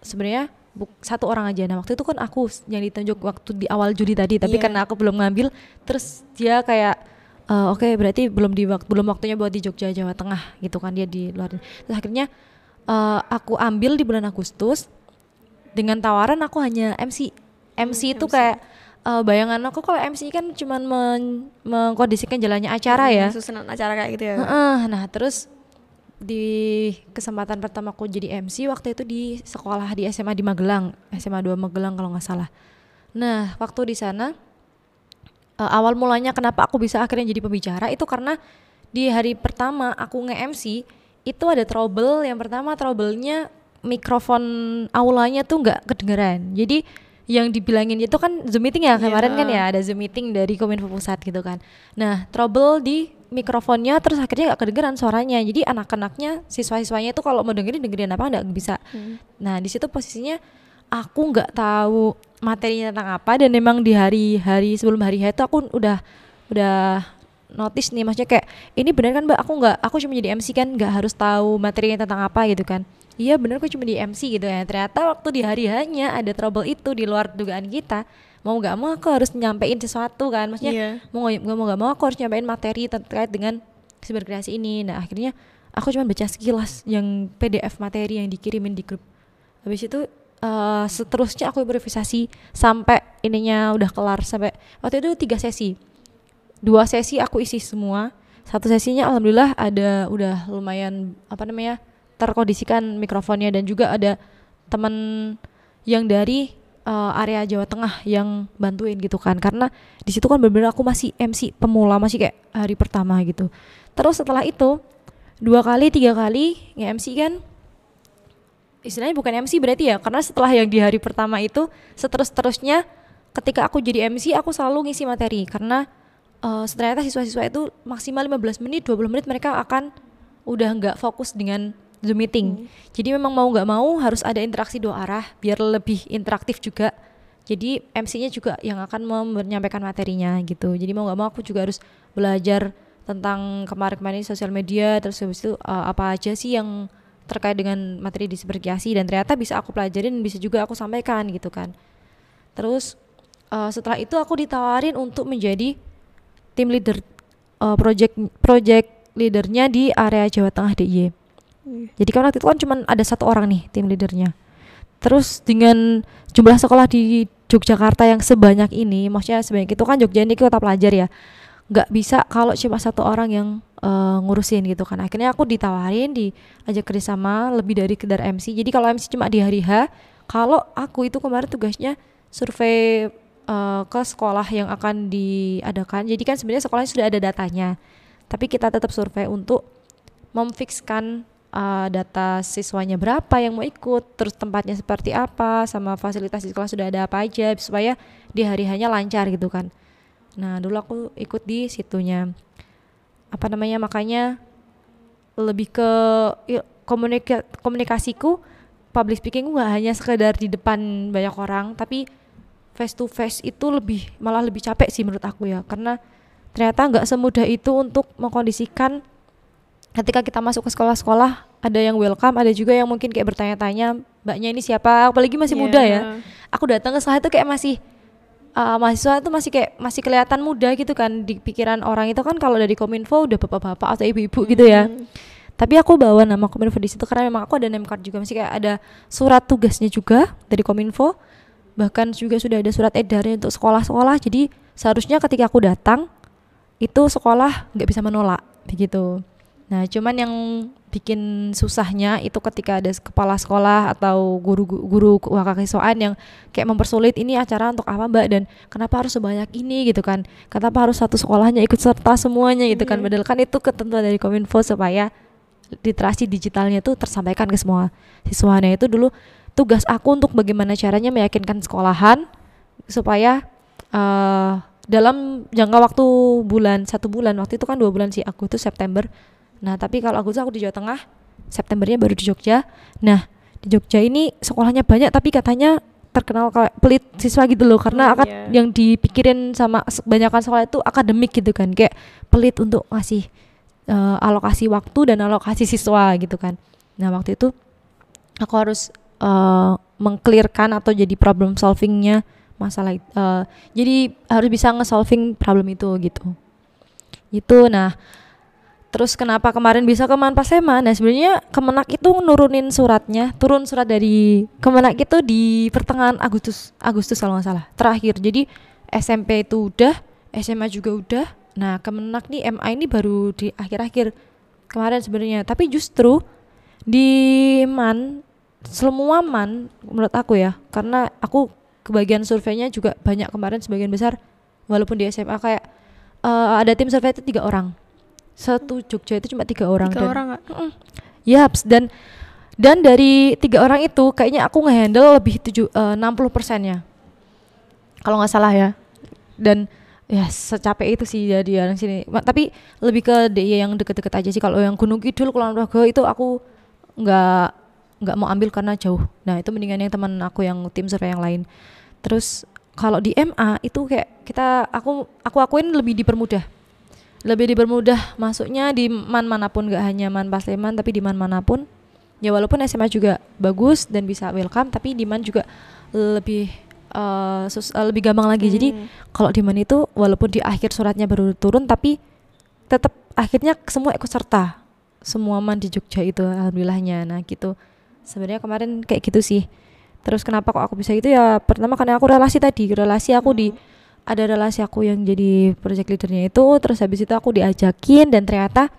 sebenarnya 1 orang aja. Nah, waktu itu kan aku yang ditunjuk waktu di awal Juli tadi, tapi karena aku belum ngambil, terus dia kayak oke, berarti belum waktunya buat di Jogja Jawa Tengah gitu kan, dia di luar. Terus akhirnya aku ambil di bulan Agustus dengan tawaran aku hanya MC. MC itu kayak bayangan aku kalau MC kan cuman mengkondisikan jalannya acara ya. Susunan acara kayak gitu ya. Nah, terus di kesempatan pertama aku jadi MC waktu itu di sekolah di SMA di Magelang, SMA 2 Magelang kalau nggak salah. Nah, waktu di sana awal mulanya kenapa aku bisa akhirnya jadi pembicara itu karena di hari pertama aku nge-MC itu ada trouble. Yang pertama trouble-nya mikrofon aulanya tuh nggak kedengeran. Jadi yang dibilangin itu kan Zoom meeting ya kemarin kan ya, ada Zoom meeting dari Kominfo Pusat gitu kan. Nah trouble di mikrofonnya, terus akhirnya nggak kedengeran suaranya. Jadi anak-anaknya, siswa-siswanya itu kalau mau dengerin apa nggak bisa. Nah di situ posisinya aku nggak tahu materinya tentang apa, dan memang di hari sebelum hari H itu aku udah notice nih, maksudnya kayak ini benar kan Mbak, aku cuma jadi MC kan, nggak harus tahu materinya tentang apa gitu kan. Iya benar, aku cuma di MC gitu ya. Ternyata waktu di hari hanya ada trouble itu di luar dugaan kita. Mau nggak mau aku harus nyampein sesuatu kan, maksudnya mau nggak mau aku harus nyampein materi terkait dengan siberkreasi ini. Nah akhirnya aku cuma baca sekilas yang PDF materi yang dikirimin di grup. Habis itu seterusnya aku improvisasi sampai ininya udah kelar. Sampai waktu itu 3 sesi, 2 sesi aku isi semua, 1 sesinya alhamdulillah udah lumayan terkondisikan mikrofonnya, dan juga ada teman yang dari area Jawa Tengah yang bantuin gitu kan, karena di situ kan bener-bener aku masih MC pemula, masih kayak hari pertama gitu. Terus setelah itu 2 kali 3 kali nge-MC kan, istilahnya bukan MC berarti ya, karena setelah yang di hari pertama itu seterusnya ketika aku jadi MC aku selalu ngisi materi, karena ternyata siswa-siswa itu maksimal 15 menit 20 menit mereka akan udah nggak fokus dengan Zoom meeting. Jadi memang mau nggak mau harus ada interaksi 2 arah biar lebih interaktif juga. Jadi MC-nya juga yang akan menyampaikan materinya gitu. Jadi mau nggak mau aku juga harus belajar tentang kemarin sosial media, terus habis itu apa aja sih yang terkait dengan materi diversifikasi, dan ternyata bisa aku pelajarin dan bisa juga aku sampaikan gitu kan. Terus setelah itu aku ditawarin untuk menjadi tim leader, project leadernya di area Jawa Tengah DIY. Jadi kan waktu itu kan cuma ada 1 orang nih tim leadernya. Terus dengan jumlah sekolah di Yogyakarta yang sebanyak ini, maksudnya sebanyak itu kan Jogja ini kota pelajar ya, nggak bisa kalau cuma 1 orang yang ngurusin gitu kan. Akhirnya aku ditawarin, diajak kerjasama lebih dari sekedar MC. Jadi kalau MC cuma di hari H, kalau aku itu kemarin tugasnya survei ke sekolah yang akan diadakan. Jadi kan sebenarnya sekolahnya sudah ada datanya, tapi kita tetap survei untuk memfikskan data siswanya berapa yang mau ikut, terus tempatnya seperti apa, sama fasilitas di sekolah sudah ada apa aja, supaya di hari hanya lancar gitu kan. Nah dulu aku ikut di situnya, makanya lebih ke komunikasiku, public speakingku nggak hanya sekedar di depan banyak orang, tapi face to face itu malah lebih capek sih menurut aku ya, karena ternyata nggak semudah itu untuk mengkondisikan. Ketika kita masuk ke sekolah-sekolah, ada yang welcome, ada juga yang mungkin kayak bertanya-tanya, mbaknya ini siapa, apalagi masih muda ya. Aku datang ke sekolah itu kayak masih mahasiswa itu masih kelihatan muda gitu kan. Di pikiran orang itu kan kalau dari Kominfo udah bapak-bapak atau ibu-ibu gitu ya. Tapi aku bawa nama Kominfo di situ karena memang aku ada name card juga, masih kayak ada surat tugasnya juga dari Kominfo. Bahkan juga sudah ada surat edarnya untuk sekolah-sekolah. Jadi seharusnya ketika aku datang itu sekolah nggak bisa menolak begitu. Nah cuman yang bikin susahnya itu ketika ada kepala sekolah atau guru kekiswaan yang kayak mempersulit, ini acara untuk apa mbak, dan kenapa harus sebanyak ini gitu kan, kenapa harus satu sekolahnya ikut serta semuanya gitu kan. Padahal kan itu ketentuan dari Kominfo supaya literasi digitalnya itu tersampaikan ke semua siswanya. Itu dulu tugas aku untuk bagaimana caranya meyakinkan sekolahan supaya dalam jangka waktu 1 bulan, waktu itu kan 2 bulan sih, Agustus September. Nah tapi kalau Agustus aku di Jawa Tengah, Septembernya baru di Jogja. Nah di Jogja ini sekolahnya banyak tapi katanya terkenal kayak pelit siswa gitu loh, karena yang dipikirin sama kebanyakan sekolah itu akademik gitu kan, kayak pelit untuk ngasih alokasi waktu dan alokasi siswa gitu kan. Nah waktu itu aku harus mengclearkan atau jadi problem solvingnya masalah jadi harus bisa nge-solving problem itu gitu. Nah terus kenapa kemarin bisa ke Manpasema? Nah sebenarnya Kemenak itu turun surat dari Kemenak itu di pertengahan Agustus kalau nggak salah terakhir. Jadi SMP itu udah, SMA juga udah. Nah Kemenak nih MA ini baru di akhir-akhir kemarin sebenarnya. Tapi justru di semua menurut aku ya, karena aku kebagian surveinya juga banyak kemarin, sebagian besar walaupun di SMA kayak ada tim survei itu 3 orang. Satu Jogja itu cuma 3 orang. 3 orang Yaps, dan dari 3 orang itu kayaknya aku nge-handle lebih 60%-nya kalau nggak salah ya. Dan ya secapek itu sih jadi orang sini. Tapi lebih ke DIY yang deket-deket aja sih. Kalau yang Gunung Kidul, Kulon Progo itu aku nggak mau ambil karena jauh. Nah itu mendingan yang teman aku yang tim survei yang lain. Terus kalau di MA itu kayak aku akuin lebih dipermudah masuknya di manapun, gak hanya Manpasleman tapi di manapun ya. Walaupun SMA juga bagus dan bisa welcome, tapi di juga lebih lebih gampang lagi. Jadi kalau di itu walaupun di akhir suratnya baru turun, tapi tetap akhirnya semua ikut serta, semua di Jogja itu alhamdulillahnya. Nah gitu sebenarnya kemarin kayak gitu sih. Terus kenapa kok aku bisa gitu ya, pertama karena aku relasi aku ada relasi aku yang jadi project leadernya itu. Terus habis itu aku diajakin, dan ternyata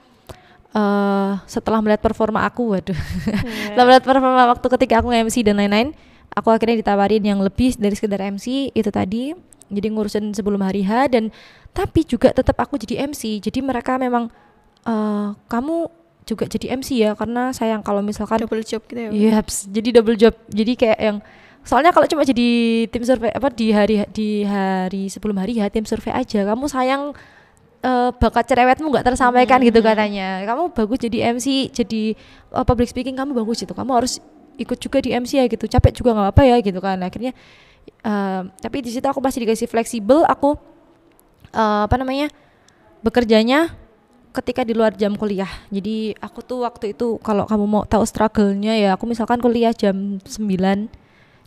setelah melihat performa aku, setelah melihat performa waktu ketika aku MC dan lain-lain, aku akhirnya ditawarin yang lebih dari sekedar MC itu tadi, jadi ngurusin sebelum hari H, dan tapi juga tetap aku jadi MC. Jadi mereka memang kamu juga jadi MC ya, karena sayang kalau misalkan Double job gitu ya. iya, jadi double job. Jadi kayak yang soalnya kalau cuma jadi tim survei apa di hari sebelum hari H tim survei aja, kamu sayang bakat cerewetmu nggak tersampaikan gitu katanya. Kamu bagus jadi MC, jadi public speaking kamu bagus gitu. Kamu harus ikut juga di MC ya gitu. Capek juga nggak apa ya gitu kan. Akhirnya tapi di situ aku masih dikasih fleksibel. Aku bekerjanya ketika di luar jam kuliah. Jadi aku tuh waktu itu kalau kamu mau tahu struggle-nya ya, aku misalkan kuliah jam 9,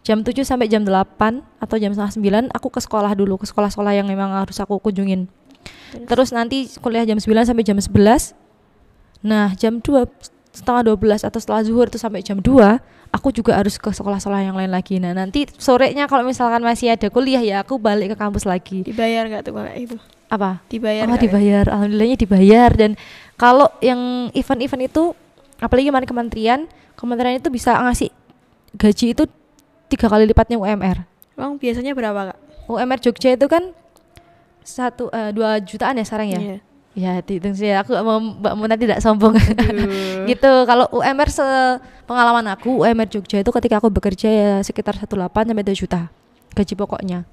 jam 7 sampai jam 8 atau jam setengah 9 aku ke sekolah dulu, ke sekolah-sekolah yang memang harus aku kunjungin. Terus nanti kuliah jam 9 sampai jam 11. Nah, jam 2 setengah 12 atau setelah zuhur itu sampai jam 2 aku juga harus ke sekolah-sekolah yang lain lagi. Nah, nanti sorenya kalau misalkan masih ada kuliah ya aku balik ke kampus lagi. Dibayar nggak tuh kakak itu? Apa? Dibayar? Oh, dibayar. Alhamdulillahnya dibayar. Dan kalau yang event-event itu, apalagi kemarin kementerian itu bisa ngasih gaji itu 3 kali lipatnya UMR. Emang biasanya berapa kak? UMR Jogja itu kan 2 jutaan ya sekarang ya. Iya. Ya dihitung sih, aku mau mbakmu nanti tidak sombong. Gitu. Kalau UMR pengalaman aku, UMR Jogja itu ketika aku bekerja ya sekitar 1,8 sampai 2 juta gaji pokoknya.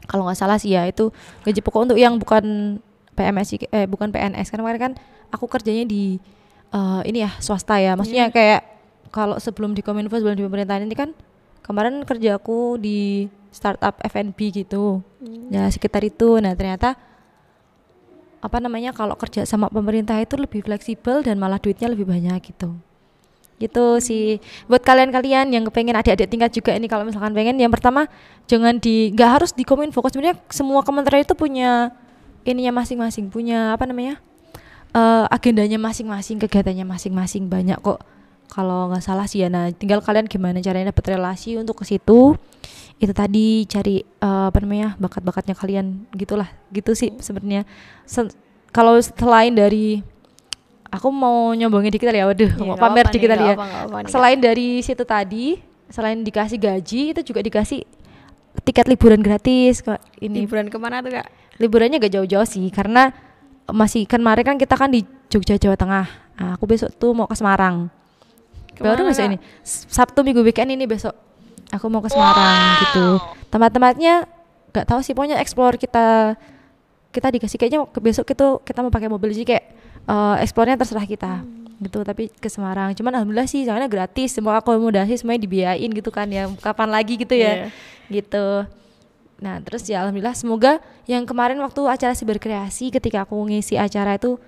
Kalau nggak salah sih ya, itu gaji pokok untuk yang bukan PMS, bukan PNS. Karena kemarin kan aku kerjanya di ini ya swasta ya. Maksudnya kayak kalau sebelum di Kominfo, sebelum di pemerintahan ini kan kemarin kerjaku di startup F&B gitu. Ya sekitar itu. Nah ternyata kalau kerja sama pemerintah itu lebih fleksibel dan malah duitnya lebih banyak gitu. Gitu sih buat kalian-kalian yang kepengen adik-adik tingkat juga ini, kalau misalkan pengen, yang pertama jangan nggak harus di Kominfo. Sebenarnya semua kementerian itu punya ininya masing-masing, punya agendanya masing-masing, kegiatannya masing-masing, banyak kok kalau nggak salah sih ya. Nah tinggal kalian gimana caranya dapat relasi untuk ke situ, itu tadi cari bakat-bakatnya kalian gitulah, gitu sih sebenarnya. Kalau selain dari aku mau nyombongin dikit ya, waduh, mau pamer dikit kali ya. Selain dari situ tadi, selain dikasih gaji, itu juga dikasih tiket liburan gratis kok. Ini liburan kemana tuh kak? Liburannya gak jauh-jauh sih, karena kemarin kan kita kan di Jogja Jawa Tengah. Nah, aku besok tuh mau ke Semarang. Baru besok ini Sabtu Minggu weekend ini besok aku mau ke Semarang gitu. Tempat-tempatnya gak tahu sih, pokoknya explore kita dikasih kayaknya besok kita mau pakai mobil sih, kayak explore-nya terserah kita gitu, tapi ke Semarang. Cuman alhamdulillah sih soalnya gratis, semua akomodasi semuanya dibiayain gitu kan ya, kapan lagi gitu ya. Gitu. Nah terus ya alhamdulillah, semoga yang kemarin waktu acara Siberkreasi ketika aku ngisi acara itu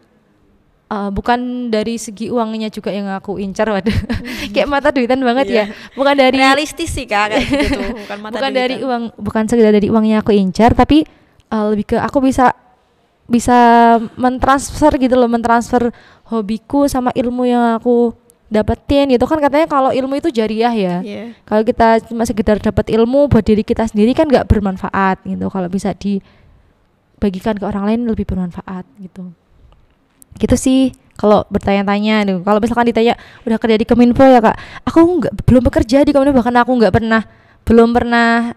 bukan dari segi uangnya juga yang aku incar, waduh. Kayak mata duitan banget ya. Bukan dari realistis sih kak kayak gitu, bukan dari uang, bukan sekedar dari uangnya aku incar, tapi lebih ke aku bisa mentransfer gitu loh, mentransfer hobiku sama ilmu yang aku dapetin gitu kan. Katanya kalau ilmu itu jariah ya. Kalau kita cuma sekedar dapat ilmu buat diri kita sendiri kan nggak bermanfaat gitu. Kalau bisa dibagikan ke orang lain lebih bermanfaat gitu. Gitu sih kalau bertanya-tanya nih. Kalau misalkan ditanya udah kerja di Kominfo ya kak, aku belum bekerja di Kominfo, bahkan aku belum pernah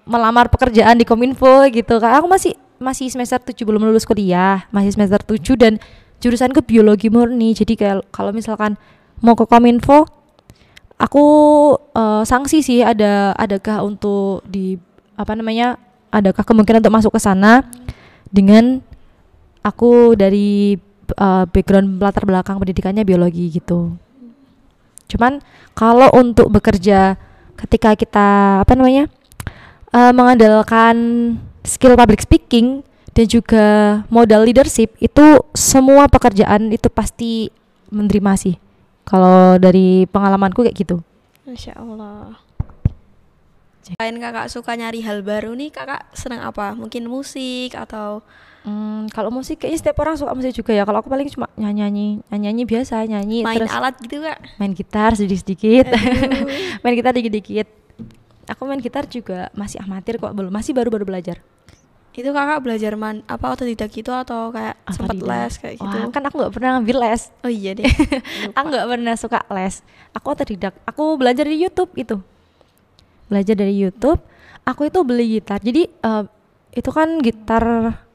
melamar pekerjaan di Kominfo gitu kak. Aku masih semester 7, belum lulus kuliah, masih semester 7 dan jurusanku biologi murni. Jadi kalau misalkan mau ke Kominfo, aku sanksi sih, adakah untuk adakah kemungkinan untuk masuk ke sana dengan aku dari background latar belakang pendidikannya biologi gitu. Cuman kalau untuk bekerja ketika kita mengandalkan skill public speaking dan juga modal leadership, itu semua pekerjaan itu pasti menerima sih. Kalau dari pengalamanku kayak gitu. Masya Allah. Selain kakak suka nyari hal baru nih, kakak senang apa? Mungkin musik atau kalau musik kayaknya setiap orang suka musik juga ya. Kalau aku paling cuma nyanyi biasa, nyanyi main terus alat gitu kak? Main gitar sedikit. Main gitar dikit-dikit. Aku main gitar juga masih amatir kok, masih baru-baru belajar. Itu kakak belajar otodidak gitu atau kayak sempat les kayak gitu? Wah, kan aku nggak pernah ngambil les. Oh iya deh. Aku nggak pernah suka les. Aku otodidak. Aku belajar di YouTube itu. belajar dari YouTube. Aku itu beli gitar. Jadi itu kan gitar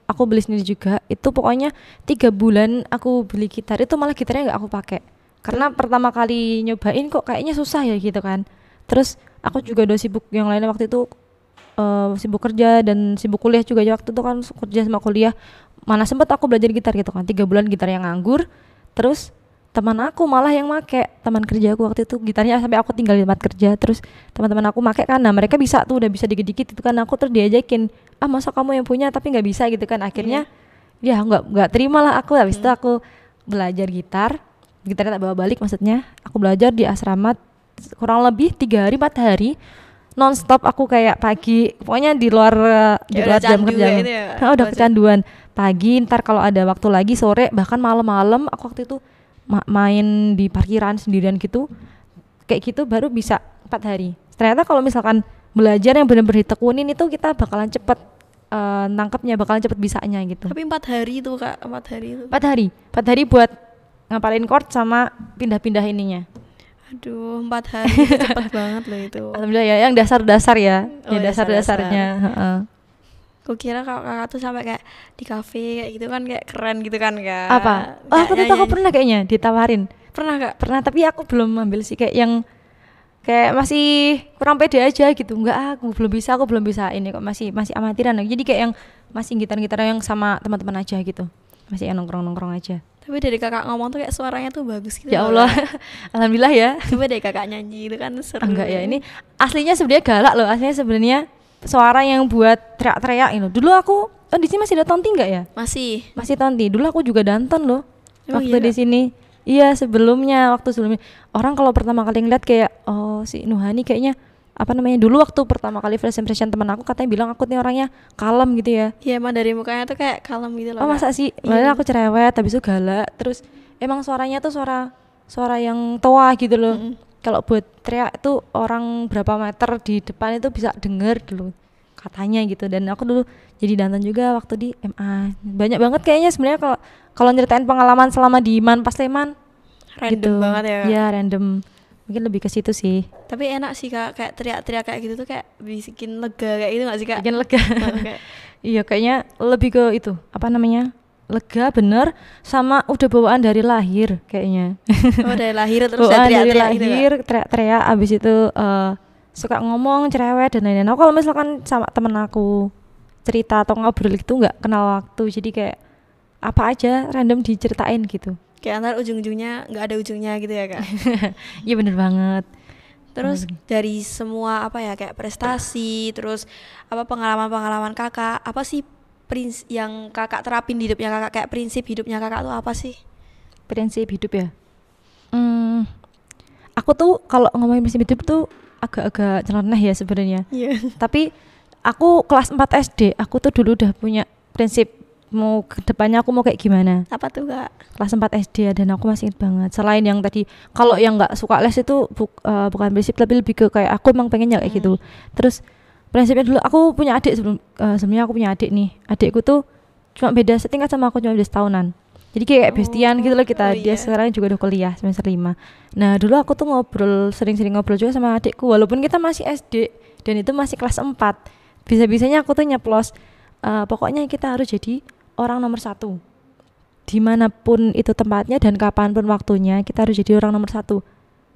aku beli sendiri juga. Itu pokoknya 3 bulan aku beli gitar, itu malah gitarnya nggak aku pakai. Karena pertama kali nyobain kok kayaknya susah ya gitu kan. Terus aku juga udah sibuk yang lainnya waktu itu, sibuk kerja dan sibuk kuliah juga ya, waktu itu kan kerja sama kuliah. Mana sempet aku belajar gitar gitu kan. 3 bulan gitar yang nganggur. Terus teman aku malah yang make, teman kerja aku waktu itu gitarnya sampai aku tinggal di tempat kerja, terus teman-teman aku make kan, nah mereka bisa tuh udah bisa dikit-dikit itu kan, aku terus diajakin, masa kamu yang punya tapi nggak bisa gitu kan, akhirnya ya nggak terima lah aku. Habis itu aku belajar gitarnya tak bawa balik, maksudnya aku belajar di asrama kurang lebih 3 hari 4 hari non-stop. Aku kayak pagi pokoknya di luar jam kerja gitu ya, udah kecanduan. Pagi, ntar kalau ada waktu lagi sore, bahkan malam-malam aku waktu itu main di parkiran sendirian gitu, kayak gitu baru bisa 4 hari. Ternyata kalau misalkan belajar yang benar-benar ditekunin itu kita bakalan cepet nangkepnya, bakalan cepet bisanya gitu. Tapi 4 hari tuh Kak, 4 hari itu. 4 hari buat ngapalin chord sama pindah-pindah ininya. Aduh, 4 hari itu cepet banget loh itu. Alhamdulillah ya, yang dasar-dasar ya, ya dasar-dasarnya. Kukira kakak tuh sampai kayak di kafe kayak gitu kan, kayak keren gitu kan Kak. Apa? Waktu itu aku pernah kayaknya ditawarin. Pernah Kak? Pernah, tapi aku belum ambil sih, kayak yang kayak masih kurang pede aja gitu. Enggak, aku belum bisa ini kok, masih amatiran. Jadi kayak yang masih gitar-gitar yang sama teman-teman aja gitu. Masih yang nongkrong-nongkrong aja. Tapi dari kakak ngomong tuh kayak suaranya tuh bagus gitu. Ya Allah. Alhamdulillah ya. Coba deh kakak nyanyi itu kan seru. Enggak ya, ini aslinya sebenarnya galak loh. Aslinya sebenarnya suara yang buat teriak-teriak itu. Dulu aku di sini masih ada Tonti enggak ya? Masih Tonti. Dulu aku juga danton loh. Waktu di sini. Iya, sebelumnya orang kalau pertama kali ngeliat kayak si Nuhani kayaknya dulu waktu pertama kali first impression teman aku katanya bilang aku nih orangnya kalem gitu ya. Iya, emang dari mukanya tuh kayak kalem gitu loh. Masa sih? Padahal aku cerewet, habis itu galak. Terus emang suaranya tuh suara yang tua gitu loh. Kalau buat teriak tuh orang berapa meter di depan itu bisa denger dulu katanya gitu. Dan aku dulu jadi danton juga waktu di MA. Banyak banget kayaknya sebenarnya kalau nyeritain pengalaman selama di Man Pasleman. Random gitu banget ya Kak? Iya, random. Mungkin lebih ke situ sih. Tapi enak sih Kak, kayak teriak-teriak kayak gitu tuh kayak bikin lega kayak gitu gak sih Kak? Bikin lega. Iya, kayaknya lebih ke itu lega bener, sama udah bawaan dari lahir kayaknya. Dari lahir terus bawaan teriak-teriak dari lahir gitu, teriak-teriak, abis itu suka ngomong cerewet dan lain-lain. Aku kalau misalkan sama temen aku cerita atau ngobrol itu nggak kenal waktu, jadi kayak apa aja random diceritain gitu. Kayak antar ujung-ujungnya nggak ada ujungnya gitu ya Kak? Iya bener banget. Terus dari semua kayak prestasi, terus pengalaman-pengalaman kakak, apa sih yang kakak terapin di hidupnya kakak, kayak prinsip hidupnya kakak tuh apa sih? Prinsip hidup ya? Aku tuh kalau ngomongin prinsip hidup tuh agak-agak nyeleneh ya sebenarnya. Tapi aku kelas 4 SD, aku tuh dulu udah punya prinsip mau ke depannya aku mau kayak gimana. Apa tuh Kak? Kelas 4 SD dan aku masih ingat banget. Selain yang tadi, kalau yang nggak suka les itu bukan prinsip, tapi lebih ke kayak aku emang pengennya kayak gitu. Terus prinsipnya dulu, aku punya adik sebelumnya aku punya adik nih. Adikku tuh cuma beda setingkat sama aku, cuma beda setahunan. Jadi kayak bestian gitu loh kita. Dia sekarang juga udah kuliah semester 5. Nah dulu aku tuh sering-sering ngobrol juga sama adikku, walaupun kita masih SD dan itu masih kelas 4. Bisa-bisanya aku tuh nyeplos, pokoknya kita harus jadi orang nomor 1 dimanapun itu tempatnya dan kapanpun waktunya. Kita harus jadi orang nomor 1,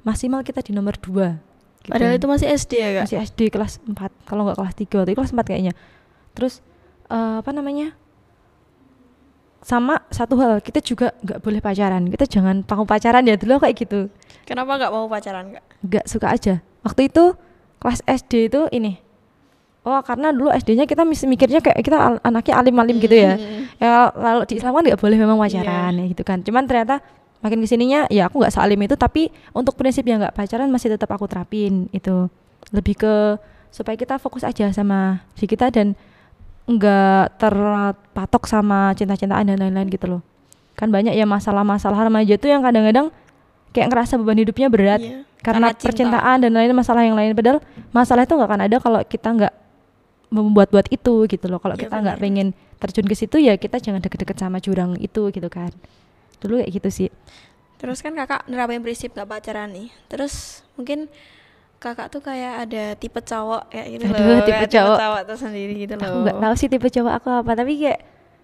maksimal kita di nomor 2 gitu. Padahal itu masih SD ya Kak? Masih SD kelas 4, kalau nggak kelas 3, waktu itu kelas 4 kayaknya. Terus sama satu hal, kita juga nggak boleh pacaran. Kita jangan mau pacaran ya dulu kayak gitu. Kenapa nggak mau pacaran Kak? Nggak suka aja. Waktu itu kelas SD itu karena dulu SD-nya kita mikirnya kayak kita anaknya alim-alim gitu ya. Ya kalau di Islam kan nggak boleh memang pacaran ya gitu kan. Cuman ternyata makin kesininya ya aku nggak sealim itu, tapi untuk prinsip yang nggak pacaran masih tetap aku terapin. Itu lebih ke supaya kita fokus aja sama diri kita dan nggak terpatok sama cinta-cintaan dan lain-lain gitu loh. Kan banyak ya masalah-masalah remaja tuh yang kadang-kadang kayak ngerasa beban hidupnya berat karena percintaan dan lain masalah yang lain. Padahal masalah itu nggak akan ada kalau kita nggak membuat-buat itu gitu loh. Kalau kita nggak pengen terjun ke situ ya kita jangan deket-deket sama jurang itu gitu kan. Dulu kayak gitu sih. Terus kan kakak nerapin prinsip nggak pacaran nih. Terus mungkin kakak tuh kayak ada tipe cowok kayak gitu Aduh, loh. tipe Kayak cowok. tersendiri gitu Aku loh. nggak tahu sih tipe cowok aku apa, tapi kayak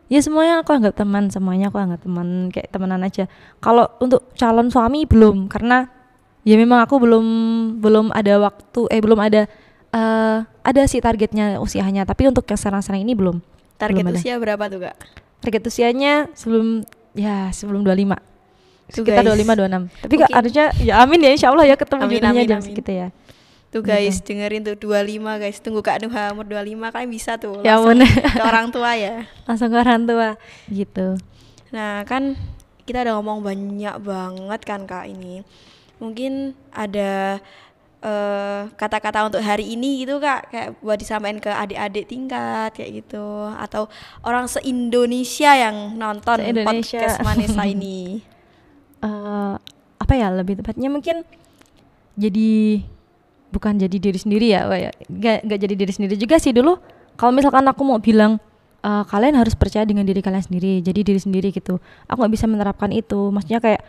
ya semuanya aku anggap teman, semuanya aku anggap teman, kayak temenan aja. Kalau untuk calon suami belum, karena ya memang aku belum ada waktu, belum ada sih targetnya usianya, tapi untuk yang sekarang ini belum. Target belum ada. usia berapa tuh kak? Target usianya sebelum 25. Tuh Sekitar guys, 25 26. Tapi Kak, mungkin- harusnya ya amin ya, insyaallah ya ketemu Amin, jodohnya amin, jam amin. segitu ya. Tuh guys, dengerin tuh 25 guys. Tunggu Kak Nuha umur 25 kalian bisa tuh Ya langsung ampun. ke orang tua ya. Langsung ke orang tua gitu. Nah kan kita udah ngomong banyak banget kan Kak ini. Mungkin ada kata-kata untuk hari ini gitu Kak, kayak buat disampaikan ke adik-adik tingkat kayak gitu, atau orang se-Indonesia yang nonton Se-Indonesia. podcast Manesa ini. Apa ya, lebih tepatnya mungkin bukan jadi diri sendiri ya, Wak, ya. Nggak jadi diri sendiri juga sih dulu. Kalau misalkan aku mau bilang kalian harus percaya dengan diri kalian sendiri, jadi diri sendiri gitu. Aku nggak bisa menerapkan itu. Maksudnya kayak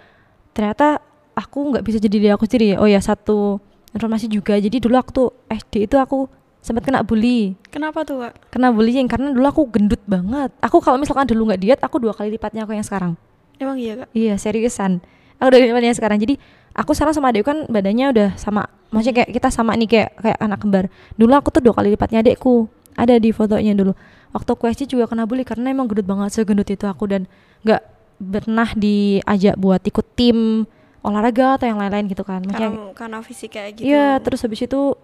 ternyata aku nggak bisa jadi diri aku sendiri. Oh ya, satu informasi juga. Jadi dulu aku tuh SD itu aku sempat kena bully. Kenapa tuh Kak? Kena bullying karena dulu aku gendut banget. Aku kalau misalkan dulu nggak diet, aku 2 kali lipatnya aku yang sekarang. Emang iya Kak? Iya, seriusan. Aku udah lipatnya sekarang. Jadi aku sekarang sama adekku kan badannya udah sama. Maksudnya kayak kita sama nih, kayak anak kembar. Dulu aku tuh 2 kali lipatnya adekku. Ada di fotonya dulu. Waktu aku SD juga kena bully karena emang gendut banget, segendut itu aku, dan nggak pernah diajak buat ikut tim olahraga atau yang lain-lain gitu kan. Maksudnya Karena fisik kayak gitu. iya, terus habis itu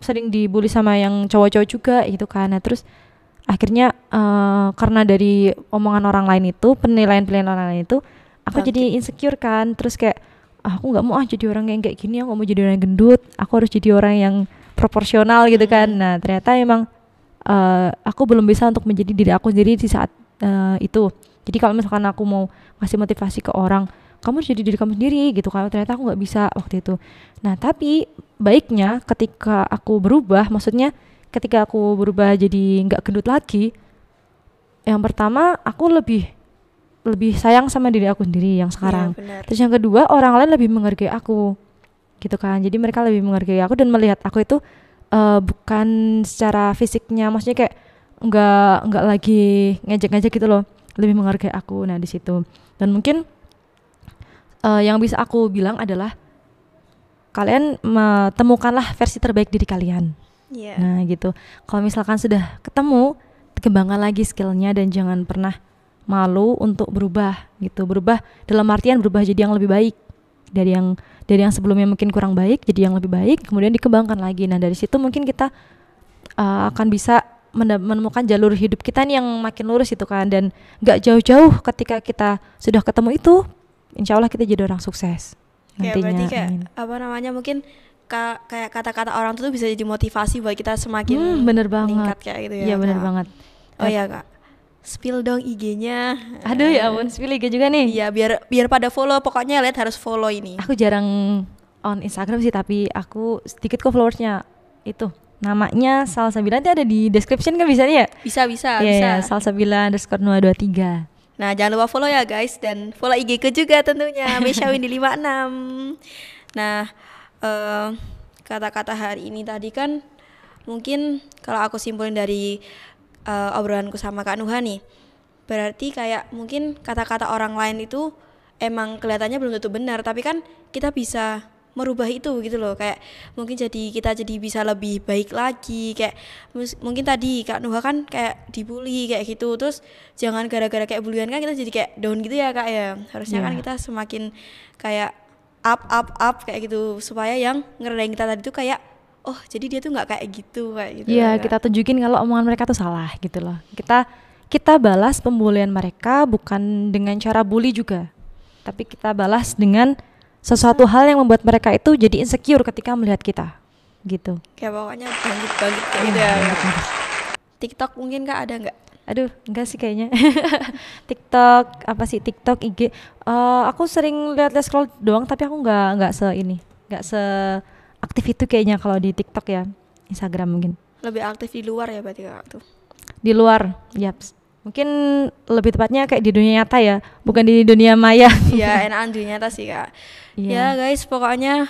sering dibully sama yang cowok-cowok juga gitu kan. Nah terus akhirnya karena dari omongan orang lain itu, penilaian orang lain itu, aku Bangkit. jadi insecure kan. Terus kayak aku nggak mau jadi orang yang kayak gini, aku nggak mau jadi orang yang gendut, aku harus jadi orang yang proporsional gitu kan. Nah ternyata emang aku belum bisa untuk menjadi diri aku sendiri di saat itu. Jadi kalau misalkan aku mau ngasih motivasi ke orang, kamu harus jadi diri kamu sendiri gitu kan, ternyata aku nggak bisa waktu itu. Nah tapi baiknya ketika aku berubah, maksudnya ketika aku berubah jadi nggak gendut lagi, yang pertama aku lebih sayang sama diri aku sendiri yang sekarang. Iya, benar. Terus yang kedua, orang lain lebih menghargai aku gitu kan. Jadi mereka lebih menghargai aku dan melihat aku itu bukan secara fisiknya, maksudnya kayak nggak lagi ngejek-ngejek gitu loh, lebih menghargai aku. Nah di situ, dan mungkin yang bisa aku bilang adalah kalian temukanlah versi terbaik diri kalian. Iya. Nah gitu. Kalau misalkan sudah ketemu, kembangkan lagi skillnya dan jangan pernah malu untuk berubah gitu. Berubah dalam artian berubah jadi yang lebih baik dari yang sebelumnya mungkin kurang baik jadi yang lebih baik, kemudian dikembangkan lagi. Nah dari situ mungkin kita akan bisa menemukan jalur hidup kita nih yang makin lurus itu kan, dan nggak jauh-jauh ketika kita sudah ketemu itu, insya Allah kita jadi orang sukses Kayak berarti nantinya. kayak Amin. apa namanya, mungkin kayak kata-kata orang tuh bisa jadi motivasi buat kita semakin Bener meningkat banget. kayak gitu ya. Iya bener Kak. banget. Oh ya Kak, spill dong IG-nya. Aduh ya ampun, spill IG juga nih. Iya, biar pada follow, pokoknya lihat harus follow ini. Aku jarang on Instagram sih, tapi aku sedikit kok followersnya. Itu namanya Salsabila, nanti ada di description kan, bisa nih ya? Bisa. Iya, Salsabila_Nuha23. Nah, jangan lupa follow ya guys, dan follow IG ku juga tentunya, Mesya Windy 56. Nah, kata-kata hari ini tadi kan mungkin kalau aku simpulin dari obrolanku sama Kak Nuha nih, berarti kayak mungkin kata-kata orang lain itu emang kelihatannya belum tentu benar, tapi kan kita bisa merubah itu gitu loh. Kayak mungkin kita jadi bisa lebih baik lagi. Kayak mungkin tadi Kak Nuha kan kayak dibully kayak gitu, terus jangan gara-gara kayak bulian kan kita jadi kayak down gitu ya Kak ya. Harusnya kan kita semakin kayak up kayak gitu, supaya yang ngerendahin kita tadi tuh kayak oh jadi dia tuh nggak kayak gitu Iya, Kak. kita tunjukin kalau omongan mereka tuh salah gitu loh. Kita balas pembulian mereka bukan dengan cara bully juga, tapi kita balas dengan sesuatu hal yang membuat mereka itu jadi insecure ketika melihat kita gitu. Kayak pokoknya bangkit kayak gitu ya Kak. TikTok mungkin Kak ada nggak? Aduh, enggak sih kayaknya. TikTok apa sih? TikTok, IG. Aku sering lihat scroll doang, tapi aku nggak se aktif itu kayaknya kalau di TikTok ya. Instagram mungkin. Lebih aktif di luar ya berarti Kak tuh. Di luar, yaps. Mungkin lebih tepatnya kayak di dunia nyata ya, bukan di dunia maya. Iya, enakan dunia nyata sih Kak. Iya. Ya guys, pokoknya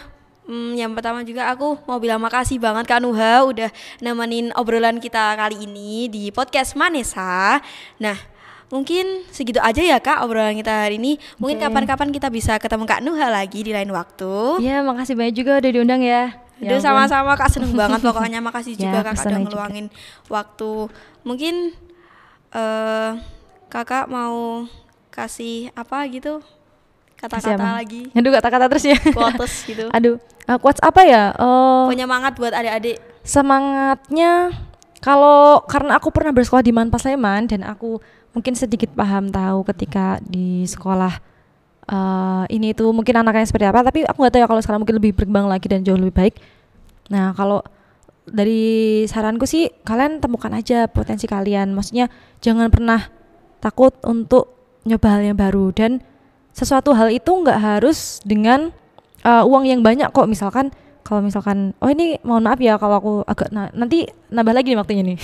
Yang pertama juga aku mau bilang makasih banget Kak Nuha udah nemenin obrolan kita kali ini di podcast Manesa. Nah, mungkin segitu aja ya Kak obrolan kita hari ini. Mungkin kapan-kapan kita bisa ketemu Kak Nuha lagi di lain waktu. Ya, makasih banyak juga udah diundang ya. Udah sama-sama Kak, seneng banget pokoknya. Makasih juga Ya, Kakak udah ngeluangin waktu. Mungkin Kakak mau kasih apa gitu? Kata-kata lagi. Aduh, kata-kata terus ya. Quotes gitu. Aduh, quotes apa ya? Penyemangat buat adik-adik. Semangatnya karena aku pernah bersekolah di Manpas Sleman dan aku mungkin sedikit paham tahu ketika di sekolah ini itu mungkin anaknya seperti apa, tapi aku nggak tahu ya kalau sekarang mungkin lebih berkembang lagi dan jauh lebih baik. Nah, kalau dari saranku sih kalian temukan aja potensi kalian. Maksudnya jangan pernah takut untuk nyoba hal yang baru, dan sesuatu hal itu nggak harus dengan uang yang banyak kok. Kalau misalkan oh ini mohon maaf ya kalau aku agak nanti nambah lagi nih waktunya nih.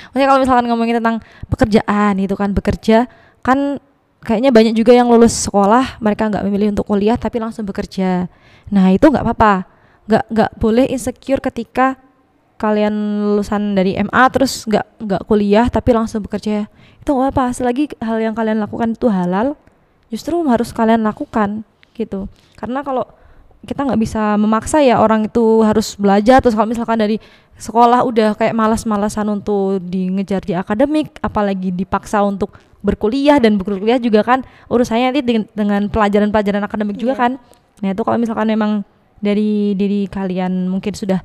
Maksudnya kalau misalkan ngomongin tentang pekerjaan itu kan, bekerja kan kayaknya banyak juga yang lulus sekolah mereka nggak memilih untuk kuliah tapi langsung bekerja. Nah itu nggak apa-apa, nggak boleh insecure ketika kalian lulusan dari MA terus nggak kuliah tapi langsung bekerja. Itu nggak apa-apa, selagi hal yang kalian lakukan itu halal, justru harus kalian lakukan gitu. Karena kalau kita nggak bisa memaksa ya orang itu harus belajar, terus kalau misalkan dari sekolah udah kayak malas-malasan untuk ngejar di akademik, apalagi dipaksa untuk berkuliah, dan berkuliah juga kan urusannya nanti dengan pelajaran-pelajaran akademik juga kan. Nah itu kalau misalkan memang dari diri kalian mungkin sudah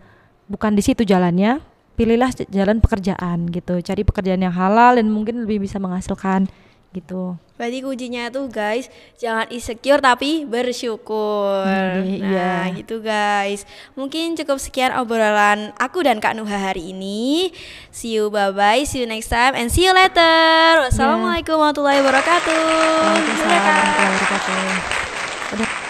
bukan di situ jalannya, pilihlah jalan pekerjaan gitu, cari pekerjaan yang halal dan mungkin lebih bisa menghasilkan gitu. Berarti kuncinya tuh guys, jangan insecure tapi bersyukur. Nah gitu guys. Mungkin cukup sekian obrolan aku dan Kak Nuha hari ini. See you, bye-bye, see you next time and see you later. Wassalamualaikum warahmatullahi wabarakatuh. Waalaikumsalam warahmatullahi wabarakatuh.